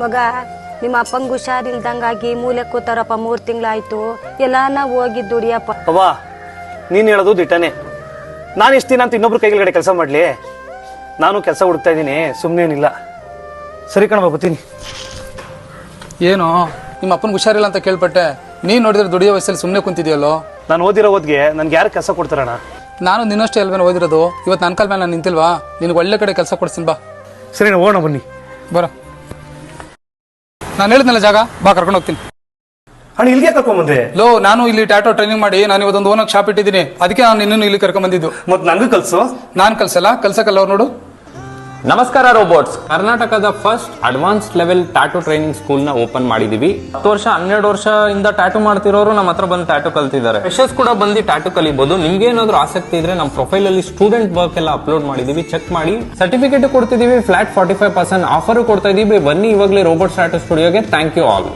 ಮಗ ನಿಮ್ಮ ಅಪ್ಪಂಗೆ ಹುಷಾರಿಲ್ದಂಗಾಗಿ ಮೂಲೆ ಕೂತಾರಪ್ಪ 3 ತಿಂಗಳಾಯ್ತು. ಎಲ್ಲ ಹೋಗಿ ದುಡಿಯಪ್ಪ. ಅವ್ವ ನೀನು ಹೇಳೋದು ದಿಟ್ಟನೆ. ನಾನು ಇಷ್ಟು ದಿನ ಅಂತ ಇನ್ನೊಬ್ರು ಕೈಗಡೆ ಕೆಲಸ ಮಾಡಲಿ? ನಾನು ಕೆಲಸ ಹುಡುಕ್ತಾ ಇದ್ದೀನಿ, ಸುಮ್ಮನೇನಿಲ್ಲ. ಸರಿ ಕಣಮ್ಮ, ಬರ್ತೀನಿ. ಏನು ನಿಮ್ಮ ಅಪ್ಪನ ಹುಷಾರಿಲ್ಲ ಅಂತ ಕೇಳ್ಪಟ್ಟೆ, ನೀನು ನೋಡಿದ್ರೆ ದುಡಿಯೋ ವಯಸ್ಸಲ್ಲಿ ಸುಮ್ಮನೆ ಕುಂತಿದ್ಯಲ್ಲೋ? ನಾನು ಓದಿರೋ ಓದ್ಗೆ ನನ್ಗೆ ಯಾರು ಕೆಲಸ ಕೊಡ್ತಾರಣ್ಣ? ನಾನು ನಿನ್ನಷ್ಟೇ ಅಲ್ವೇನೋ ಓದಿರೋದು. ಇವತ್ತು ನನ್ನ ಕಾಲ ಮೇಲೆ ನಾನು ನಿಂತಿಲ್ವಾ? ನಿನಗೆ ಒಳ್ಳೆ ಕಡೆ ಕೆಲಸ ಕೊಡ್ತೀನಿ ಬಾ. ಸರಿ ಹೋಗೋಣ ಬನ್ನಿ. ಬರ, ನಾನು ಹೇಳಿದ್ನಲ್ಲ ಜಾಗ, ಬಾ ಕರ್ಕೊಂಡು ಹೋಗ್ತೀನಿ. ಅಣ್ಣ ಇಲ್ಲಿಗೆ ಕರ್ಕೊಂಬಂದೆ? ಲೋ, ನಾನು ಇಲ್ಲಿ ಟ್ಯಾಟೋ ಟ್ರೈನಿಂಗ್ ಮಾಡಿ ನಾನು ಇವತ್ತೊಂದು ಓನಾಗಿ ಶಾಪ್ ಇಟ್ಟಿದ್ದೀನಿ. ಅದಕ್ಕೆ ನಾನು ನಿನ್ನನ್ನು ಇಲ್ಲಿ ಕರ್ಕೊಂಡ್ ಬಂದಿದ್ದು. ಮತ್ತೆ ನನಗೂ ಕಲ್ಸು. ನಾನು ಕಲ್ಸಕ್ಕಲ್ಲ ಅವ್ರು ನೋಡು. ನಮಸ್ಕಾರ ರೋಬೋಟ್ಸ್. ಕರ್ನಾಟಕದ first advanced level tattoo training school ನ ಓಪನ್ ಮಾಡಿದೀವಿ. 10 ವರ್ಷ 12 ವರ್ಷದಿಂದ ಟ್ಯಾಟೂ ಮಾಡ್ತಿರೋರು ನಮ್ಮ ಹತ್ರ ಬಂದು ಟ್ಯಾಟೂ ಕಲ್ತಿದ್ದಾರೆ. ಫ್ರೆಶರ್ಸ್ ಕೂಡ ಬಂದು ಟ್ಯಾಟೂ ಕಲಿಬಹುದು. ನಿಮ್ಗೆ ಏನಾದ್ರು ಆಸಕ್ತಿ ಇದ್ರೆ ನಮ್ಮ ಪ್ರೊಫೈಲ್ ಅಲ್ಲಿ ಸ್ಟೂಡೆಂಟ್ ವರ್ಕ್ ಎಲ್ಲ ಅಪ್ಲೋಡ್ ಮಾಡಿದೀವಿ, ಚೆಕ್ ಮಾಡಿ. ಸರ್ಟಿಫಿಕೇಟ್ ಕೊಡ್ತಿದೀವಿ, ಫ್ಲಾಟ್ 45% ಆಫರ್ ಕೊಡ್ತಾ ಇದೀವಿ. ಬನ್ನಿ ಇವಾಗಲೇ ರೋಬೋಟ್ ಟ್ಯಾಟೂ ಸ್ಟುಡಿಯೋಗೆ. Thank you all.